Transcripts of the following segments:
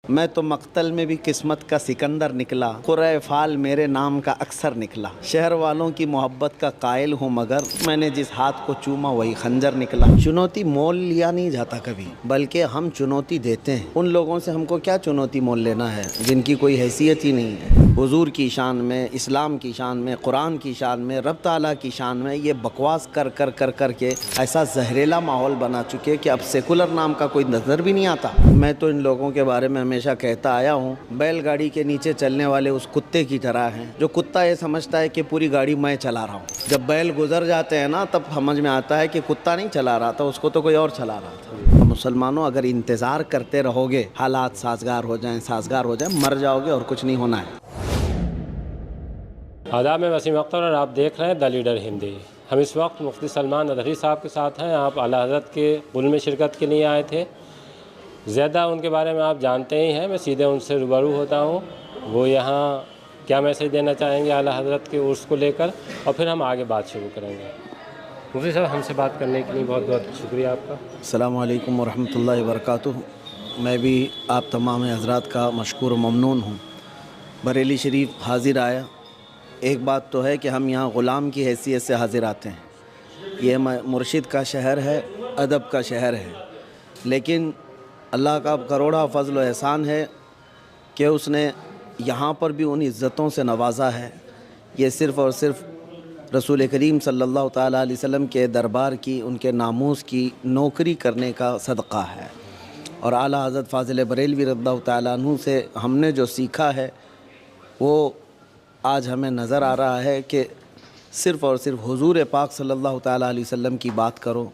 میں تو مقتل میں بھی قسمت کا سکندر نکلا، قرۂ فال میرے نام کا اکثر نکلا، شہر والوں کی محبت کا قائل ہوں مگر میں نے جس ہاتھ کو چوما وہی خنجر نکلا۔ چنوتی مول لیا نہیں جاتا کبھی، بلکہ ہم چنوتی دیتے ہیں۔ ان لوگوں سے ہم کو کیا چنوتی مول لینا ہے جن کی کوئی حیثیت ہی نہیں ہے۔ حضور کی شان میں، اسلام کی شان میں، قرآن کی شان میں، رب تعالیٰ کی شان میں یہ بکواس کر کے ایسا زہریلا ماحول بنا چکے کہ اب سیکولر نام کا کوئی نظر بھی نہیں آتا۔ میں تو ان لوگوں کے بارے میں ہمیشہ کہتا آیا ہوں، بیل گاڑی کے نیچے چلنے والے اس کتے کی طرح ہیں جو کتا یہ سمجھتا ہے کہ پوری گاڑی میں چلا رہا ہوں۔ جب بیل گزر جاتے ہیں نا تب سمجھ میں آتا ہے کہ کتا نہیں چلا رہا تھا، اس کو تو کوئی اور چلا رہا تھا۔ مسلمانوں اگر انتظار کرتے رہو گے حالات سازگار ہو جائیں، مر جاؤ گے اور کچھ نہیں ہونا ہے۔ آداب، میں وسیم اختر اور آپ دیکھ رہے ہیں دا لیڈر ہندی۔ ہم اس وقت مفتی سلمان ندوی صاحب کے ساتھ ہیں۔ آپ اعلیٰ حضرت کے قل میں شرکت کے لیے آئے تھے۔ زیادہ ان کے بارے میں آپ جانتے ہی ہیں، میں سیدھے ان سے روبرو ہوتا ہوں۔ وہ یہاں کیا میسیج دینا چاہیں گے اعلیٰ حضرت کے عرس کو لے کر، اور پھر ہم آگے بات شروع کریں گے۔ مفتی صاحب، ہم سے بات کرنے کے لیے بہت بہت شکریہ آپ کا۔ السلام علیکم ورحمۃ اللہ وبرکاتہ۔ میں بھی آپ تمام حضرات کا مشکور و ممنون ہوں۔ بریلی شریف حاضر آیا۔ ایک بات تو ہے کہ ہم یہاں غلام کی حیثیت سے حاضر آتے ہیں۔ یہ مرشد کا شہر ہے، ادب کا شہر ہے، لیکن اللہ کا کروڑا فضل و احسان ہے کہ اس نے یہاں پر بھی ان عزتوں سے نوازا ہے۔ یہ صرف اور صرف رسول کریم صلی اللہ تعالیٰ علیہ وسلم کے دربار کی، ان کے ناموس کی نوکری کرنے کا صدقہ ہے۔ اور اعلیٰ حضرت فاضل بریلوی رضی اللہ تعالیٰ عنہ سے ہم نے جو سیکھا ہے وہ آج ہمیں نظر آ رہا ہے کہ صرف اور صرف حضور پاک صلی اللہ تعالیٰ علیہ وسلم کی بات کرو،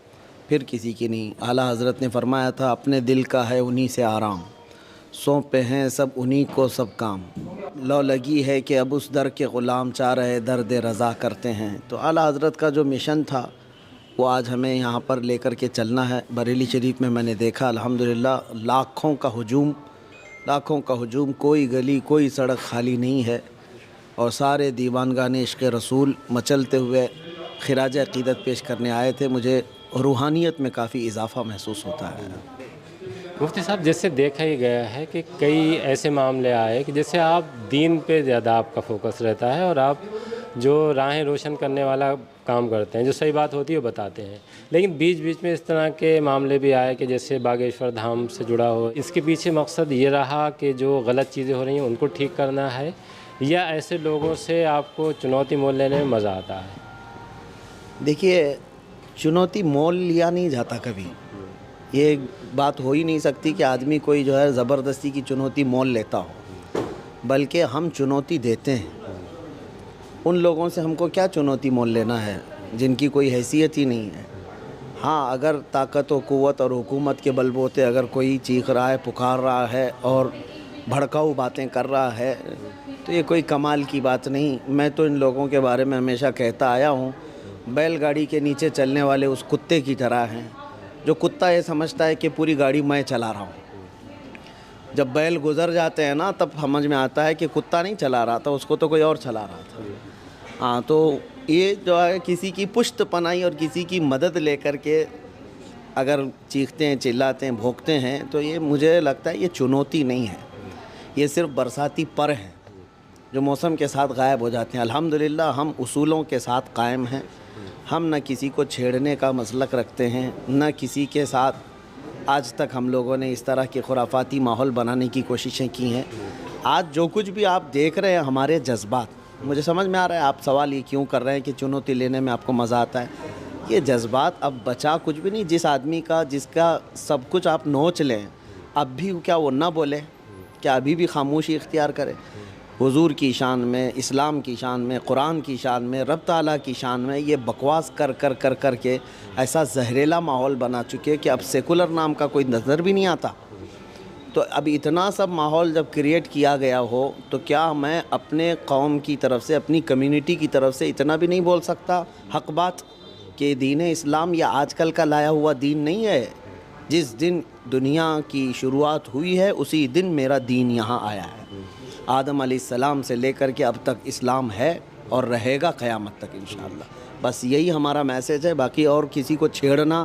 پھر کسی کی نہیں۔ اعلیٰ حضرت نے فرمایا تھا، اپنے دل کا ہے انہی سے آرام، سونپے ہیں سب انہی کو سب کام، لو لگی ہے کہ اب اس در کے غلام چاہ رہے درد رضا کرتے ہیں۔ تو اعلیٰ حضرت کا جو مشن تھا وہ آج ہمیں یہاں پر لے کر کے چلنا ہے۔ بریلی شریف میں نے دیکھا الحمدللہ لاکھوں کا ہجوم، کوئی گلی کوئی سڑک خالی نہیں ہے، اور سارے دیوانگان عشق رسول مچلتے ہوئے خراج عقیدت پیش کرنے آئے تھے۔ مجھے روحانیت میں کافی اضافہ محسوس ہوتا ہے۔ مفتی صاحب، جیسے دیکھا ہی گیا ہے کہ کئی ایسے معاملے آئے کہ جیسے آپ دین پہ زیادہ آپ کا فوکس رہتا ہے، اور آپ جو راہیں روشن کرنے والا کام کرتے ہیں، جو صحیح بات ہوتی ہے وہ بتاتے ہیں، لیکن بیچ میں اس طرح کے معاملے بھی آئے کہ جیسے باگیشور دھام سے جڑا ہو۔ اس کے پیچھے مقصد یہ رہا کہ جو غلط چیزیں ہو رہی ہیں ان کو ٹھیک کرنا ہے، یا ایسے لوگوں سے آپ کو چنوتی مول لینے میں مزہ آتا ہے؟ دیکھیے، چنوتی مول لیا نہیں جاتا کبھی۔ یہ بات ہو ہی نہیں سکتی کہ آدمی کوئی جو ہے زبردستی کی چنوتی مول لیتا ہو، بلکہ ہم چنوتی دیتے ہیں۔ ان لوگوں سے ہم کو کیا چنوتی مول لینا ہے جن کی کوئی حیثیت ہی نہیں ہے۔ ہاں، اگر طاقت و قوت اور حکومت کے بل بوتے اگر کوئی چیخ رہا ہے، پکار رہا ہے اور بھڑکاؤ باتیں کر رہا ہے تو یہ کوئی کمال کی بات نہیں۔ میں تو ان لوگوں کے بارے میں ہمیشہ کہتا آیا ہوں، بیل گاڑی کے نیچے چلنے والے اس کتے کی طرح ہیں جو کتا یہ سمجھتا ہے کہ پوری گاڑی میں چلا رہا ہوں۔ جب بیل گزر جاتے ہیں نا تب سمجھ میں آتا ہے کہ کتا نہیں چلا رہا تھا، اس کو تو کوئی اور چلا رہا تھا۔ ہاں، تو یہ جو ہے کسی کی پشت پناہی اور کسی کی مدد لے کر کے اگر چیختے ہیں، چلاتے ہیں، بھونکتے ہیں تو یہ مجھے لگتا ہے یہ چنوتی نہیں ہے، یہ صرف برساتی پر ہیں جو موسم کے ساتھ غائب ہو جاتے ہیں۔ الحمدللہ ہم اصولوں کے ساتھ قائم ہیں، ہم نہ کسی کو چھیڑنے کا مسلک رکھتے ہیں، نہ کسی کے ساتھ آج تک ہم لوگوں نے اس طرح کے خرافاتی ماحول بنانے کی کوششیں کی ہیں۔ آج جو کچھ بھی آپ دیکھ رہے ہیں ہمارے جذبات، مجھے سمجھ میں آ رہا ہے آپ سوال یہ کیوں کر رہے ہیں کہ چنوتی لینے میں آپ کو مزہ آتا ہے۔ یہ جذبات اب بچا کچھ بھی نہیں۔ جس آدمی کا جس کا سب کچھ آپ نوچ لیں، اب بھی کیا وہ نہ بولے؟ کیا ابھی بھی خاموشی اختیار کرے؟ حضور کی شان میں، اسلام کی شان میں، قرآن کی شان میں، رب تعالیٰ کی شان میں یہ بکواس کر کے ایسا زہریلا ماحول بنا چکے کہ اب سیکولر نام کا کوئی نظر بھی نہیں آتا۔ تو اب اتنا سب ماحول جب کریٹ کیا گیا ہو تو کیا میں اپنے قوم کی طرف سے، اپنی کمیونٹی کی طرف سے اتنا بھی نہیں بول سکتا حق بات کہ دین اسلام یہ آج کل کا لایا ہوا دین نہیں ہے؟ جس دن دنیا کی شروعات ہوئی ہے اسی دن میرا دین یہاں آیا ہے۔ آدم علیہ السلام سے لے کر کے اب تک اسلام ہے اور رہے گا قیامت تک انشاءاللہ۔ بس یہی ہمارا میسیج ہے، باقی اور کسی کو چھیڑنا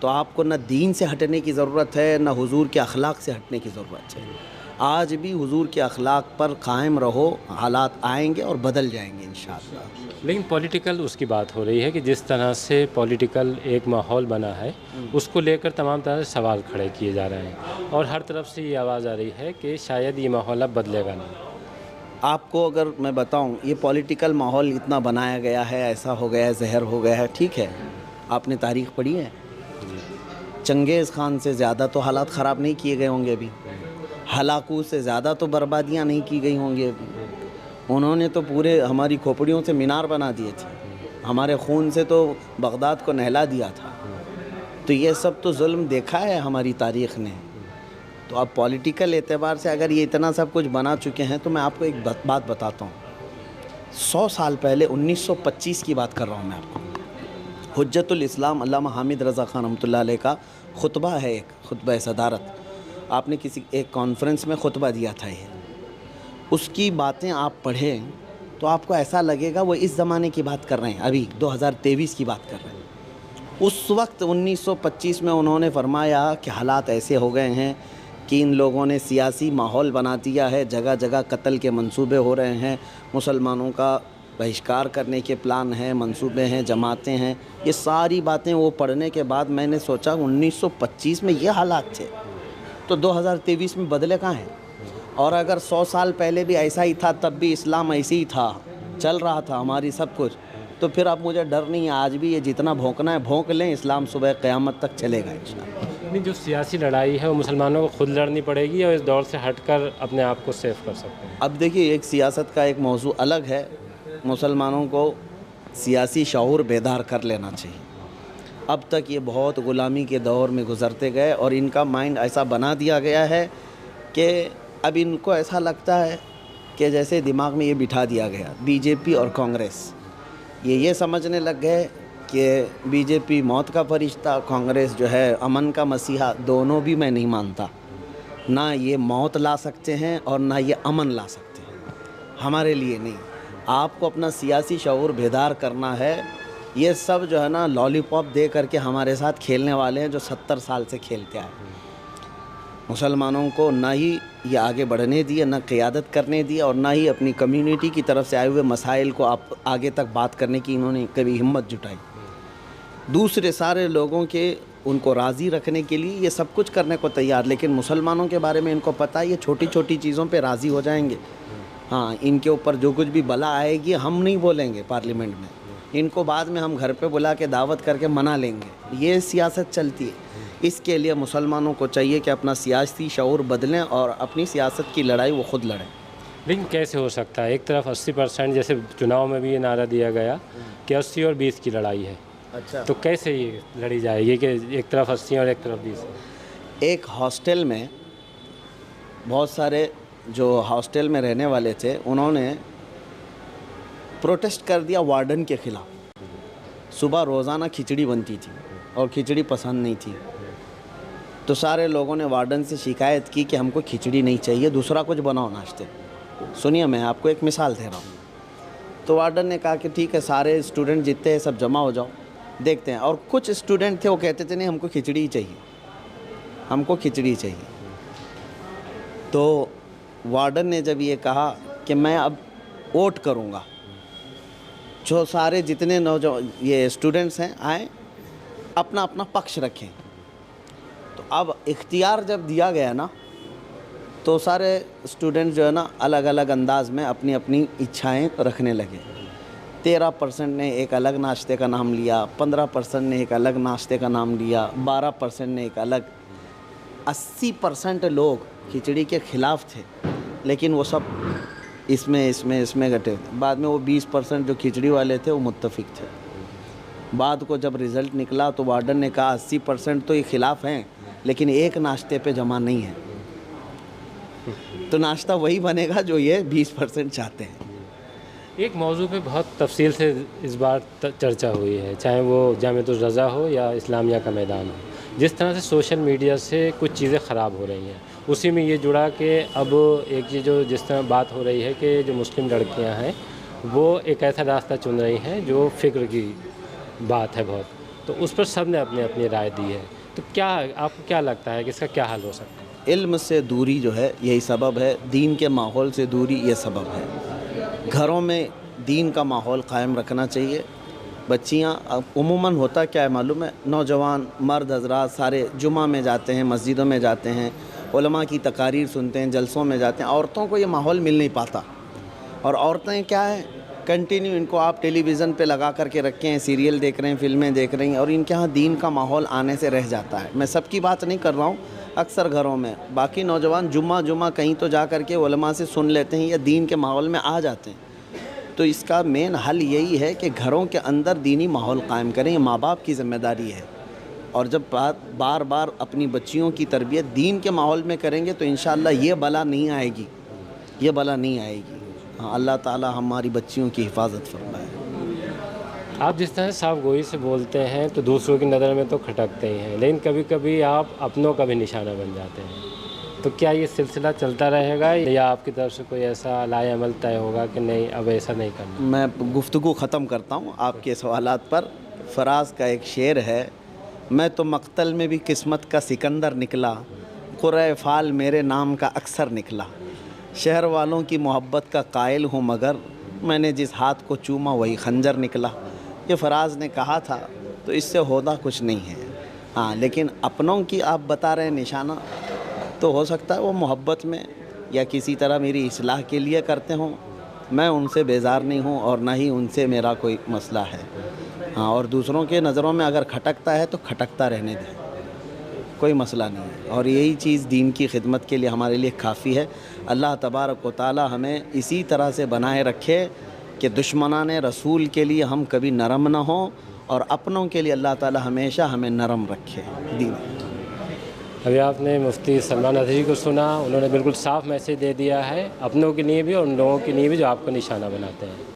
تو آپ کو نہ دین سے ہٹنے کی ضرورت ہے نہ حضور کے اخلاق سے ہٹنے کی ضرورت ہے. آج بھی حضور کے اخلاق پر قائم رہو, حالات آئیں گے اور بدل جائیں گے انشاءاللہ. لیکن پولیٹیکل اس کی بات ہو رہی ہے کہ جس طرح سے پولیٹیکل ایک ماحول بنا ہے اس کو لے کر تمام طرح سے سوال کھڑے کیے جا رہے ہیں اور ہر طرف سے یہ آواز آ رہی ہے کہ شاید یہ ماحول اب بدلے گا نہیں. آپ کو اگر میں بتاؤں, یہ پولیٹیکل ماحول اتنا بنایا گیا ہے, ایسا ہو گیا ہے, زہر ہو گیا ہے. ٹھیک ہے, آپ نے تاریخ پڑھی ہے, چنگیز خان سے زیادہ تو حالات خراب نہیں کیے گئے ہوں گے ابھی, ہلاکو سے زیادہ تو بربادیاں نہیں کی گئی ہوں گی ابھی. انہوں نے تو پورے ہماری کھوپڑیوں سے مینار بنا دیے تھے, ہمارے خون سے تو بغداد کو نہلا دیا تھا. تو یہ سب تو ظلم دیکھا ہے ہماری تاریخ نے. تو اب پولیٹیکل اعتبار سے اگر یہ اتنا سب کچھ بنا چکے ہیں تو میں آپ کو ایک بات بتاتا ہوں. 100 سال پہلے 1925 کی بات کر رہا ہوں میں آپ کو. حجت الاسلام علامہ حامد رضا خان رحمۃ اللہ علیہ کا خطبہ ہے, ایک خطبہ صدارت. آپ نے کسی ایک کانفرنس میں خطبہ دیا تھا. یہ اس کی باتیں آپ پڑھیں تو آپ کو ایسا لگے گا وہ اس زمانے کی بات کر رہے ہیں, ابھی 2023 کی بات کر رہے ہیں. اس وقت 1925 میں انہوں نے فرمایا کہ حالات ایسے ہو گئے ہیں کہ ان لوگوں نے سیاسی ماحول بنا دیا ہے, جگہ جگہ قتل کے منصوبے ہو رہے ہیں, مسلمانوں کا بہشکار کرنے کے پلان ہیں, منصوبے ہیں, جماعتیں ہیں. یہ ساری باتیں وہ پڑھنے کے بعد میں نے سوچا 1925 میں یہ حالات تھے تو 2023 میں بدلے کہاں ہیں؟ اور اگر 100 سال پہلے بھی ایسا ہی تھا تب بھی اسلام ایسے ہی تھا, چل رہا تھا ہماری سب کچھ, تو پھر اب مجھے ڈر نہیں ہے. آج بھی یہ جتنا بھونکنا ہے بھونک لیں, اسلام صبح قیامت تک چلے گا انشاءاللہ. نہیں, جو سیاسی لڑائی ہے وہ مسلمانوں کو خود لڑنی پڑے گی اور اس دور سے ہٹ کر اپنے آپ کو سیف کر سکتے ہیں. اب دیکھیے, ایک سیاست کا ایک موضوع الگ ہے. مسلمانوں کو سیاسی شعور بیدار کر لینا چاہیے. اب تک یہ بہت غلامی کے دور میں گزرتے گئے اور ان کا مائنڈ ایسا بنا دیا گیا ہے کہ اب ان کو ایسا لگتا ہے کہ جیسے دماغ میں یہ بٹھا دیا گیا, بی جے پی اور کانگریس یہ سمجھنے لگ گئے کہ بی جے پی موت کا فرشتہ, کانگریس جو ہے امن کا مسیحا. دونوں بھی میں نہیں مانتا. نہ یہ موت لا سکتے ہیں اور نہ یہ امن لا سکتے ہیں, ہمارے لیے نہیں. آپ کو اپنا سیاسی شعور بیدار کرنا ہے. یہ سب جو ہے نا لالی پاپ دے کر کے ہمارے ساتھ کھیلنے والے ہیں جو 70 سال سے کھیلتے آئے. مسلمانوں کو نہ ہی یہ آگے بڑھنے دیا, نہ قیادت کرنے دیا, اور نہ ہی اپنی کمیونٹی کی طرف سے آئے ہوئے مسائل کو آپ آگے تک بات کرنے کی انہوں نے کبھی ہمت جٹائی. دوسرے سارے لوگوں کے ان کو راضی رکھنے کے لیے یہ سب کچھ کرنے کو تیار, لیکن مسلمانوں کے بارے میں ان کو پتہ ہے یہ چھوٹی چھوٹی چیزوں پہ راضی ہو جائیں گے. ہاں, ان کے اوپر جو کچھ بھی بلا آئے گی ہم نہیں بولیں گے پارلیمنٹ میں, ان کو بعد میں ہم گھر پہ بلا کے دعوت کر کے منا لیں گے. یہ سیاست چلتی ہے. اس کے لیے مسلمانوں کو چاہیے کہ اپنا سیاسی شعور بدلیں اور اپنی سیاست کی لڑائی وہ خود لڑیں. لیکن کیسے ہو سکتا ہے؟ ایک طرف 80% جیسے چناؤ میں بھی یہ نعرہ دیا گیا کہ 80 اور 20 کی لڑائی ہے. اچھا, تو کیسے یہ لڑی جائے گی کہ ایک طرف 80 اور ایک طرف 20؟ ایک ہاسٹل میں بہت سارے جو ہاسٹل میں رہنے والے تھے انہوں نے پروٹیسٹ کر دیا وارڈن کے خلاف. صبح روزانہ کھچڑی بنتی تھی اور کھچڑی پسند نہیں تھی, تو سارے لوگوں نے وارڈن سے شکایت کی کہ ہم کو کھچڑی نہیں چاہیے, دوسرا کچھ بناؤ ناشتے. سنیے, میں آپ کو ایک مثال دے رہا ہوں. تو وارڈن نے کہا کہ ٹھیک ہے, سارے اسٹوڈنٹ جتنے ہیں سب جمع ہو جاؤ, دیکھتے ہیں. اور کچھ اسٹوڈنٹ تھے وہ کہتے تھے نہیں ہم کو کھچڑی ہی چاہیے, ہم کو کھچڑی چاہیے. تو وارڈن نے جب یہ کہا کہ میں اب ووٹ کروں گا, جو سارے جتنے نوجوان یہ اسٹوڈنٹس ہیں آئیں اپنا اپنا پکش رکھیں. تو اب اختیار جب دیا گیا نا تو سارے اسٹوڈنٹ جو ہے نا الگ الگ انداز میں اپنی اپنی اچھائیں رکھنے لگے. 13% نے ایک الگ ناشتے کا نام لیا, 15% نے ایک الگ ناشتے کا نام لیا, 12% نے ایک الگ. 80% لوگ کھچڑی کے خلاف تھے, لیکن وہ سب اس میں گٹے. بعد میں وہ 20% جو کھچڑی والے تھے وہ متفق تھے. بعد کو جب رزلٹ نکلا تو وارڈن نے کہا 80% تو یہ خلاف ہیں لیکن ایک ناشتے پہ جمع نہیں ہے, تو ناشتہ وہی بنے گا جو یہ 20% چاہتے ہیں. ایک موضوع پہ بہت تفصیل سے اس بار چرچا ہوئی ہے, چاہے وہ جامعۃ الرضا ہو یا اسلامیہ کا میدان ہو. جس طرح سے سوشل میڈیا سے کچھ چیزیں خراب ہو رہی ہیں, اسی میں یہ جڑا کہ اب ایک یہ جو جس طرح بات ہو رہی ہے کہ جو مسلم لڑکیاں ہیں وہ ایک ایسا راستہ چن رہی ہیں جو فکر کی بات ہے بہت, تو اس پر سب نے اپنی اپنی رائے دی ہے. تو کیا آپ کو کیا لگتا ہے کہ اس کا کیا حل ہو سکتا ہے؟ علم سے دوری جو ہے یہی سبب ہے، دین کے ماحول سے دوری یہ سبب ہے. گھروں میں دین کا ماحول قائم رکھنا چاہیے. بچیاں عموماً ہوتا کیا ہے معلوم ہے، نوجوان مرد حضرات سارے جمعہ میں جاتے ہیں، مسجدوں میں جاتے ہیں، علماء کی تقاریر سنتے ہیں، جلسوں میں جاتے ہیں. عورتوں کو یہ ماحول مل نہیں پاتا، اور عورتیں کیا ہے کنٹینیو ان کو آپ ٹیلی ویژن پہ لگا کر کے رکھے ہیں، سیریل دیکھ رہے ہیں، فلمیں دیکھ رہی ہیں، اور ان کے ہاں دین کا ماحول آنے سے رہ جاتا ہے. میں سب کی بات نہیں کر رہا ہوں، اکثر گھروں میں باقی نوجوان جمعہ کہیں تو جا کر کے علماء سے سن لیتے ہیں یا دین کے ماحول میں آ جاتے ہیں. تو اس کا مین حل یہی ہے کہ گھروں کے اندر دینی ماحول قائم کریں. یہ ماں باپ کی ذمہ داری ہے، اور جب بار بار اپنی بچیوں کی تربیت دین کے ماحول میں کریں گے تو انشاءاللہ یہ بلا نہیں آئے گی، یہ بلا نہیں آئے گی. ہاں، اللہ تعالی ہماری بچیوں کی حفاظت فرمائے. آپ جس طرح صاف گوئی سے بولتے ہیں تو دوسروں کی نظر میں تو کھٹکتے ہی ہیں، لیکن کبھی کبھی آپ اپنوں کا بھی نشانہ بن جاتے ہیں. تو کیا یہ سلسلہ چلتا رہے گا یا آپ کی طرف سے کوئی ایسا لائحہ عمل طے ہوگا کہ نہیں اب ایسا نہیں کرنا؟ میں گفتگو ختم کرتا ہوں آپ کے سوالات پر. فراز کا ایک شعر ہے، میں تو مقتل میں بھی قسمت کا سکندر نکلا، قرۂ فال میرے نام کا اکثر نکلا. شہر والوں کی محبت کا قائل ہوں مگر میں نے جس ہاتھ کو چوما وہی خنجر نکلا. یہ فراز نے کہا تھا، تو اس سے ہوتا کچھ نہیں ہے. ہاں، لیکن اپنوں کی آپ بتا رہے ہیں نشانہ، تو ہو سکتا ہے وہ محبت میں یا کسی طرح میری اصلاح کے لیے کرتے ہوں. میں ان سے بیزار نہیں ہوں اور نہ ہی ان سے میرا کوئی مسئلہ ہے. ہاں، اور دوسروں کے نظروں میں اگر کھٹکتا ہے تو کھٹکتا رہنے دیں، کوئی مسئلہ نہیں ہے. اور یہی چیز دین کی خدمت کے لیے ہمارے لیے کافی ہے. اللہ تبارک و تعالی ہمیں اسی طرح سے بنائے رکھے کہ دشمنان رسول کے لیے ہم کبھی نرم نہ ہوں، اور اپنوں کے لیے اللہ تعالی ہمیشہ ہمیں نرم رکھے. دین ابھی آپ نے مفتی سلمان اظہری کو سنا، انہوں نے بالکل صاف میسیج دے دیا ہے اپنوں کے لیے بھی اور ان لوگوں کے لیے بھی جو آپ کو نشانہ بناتے ہیں.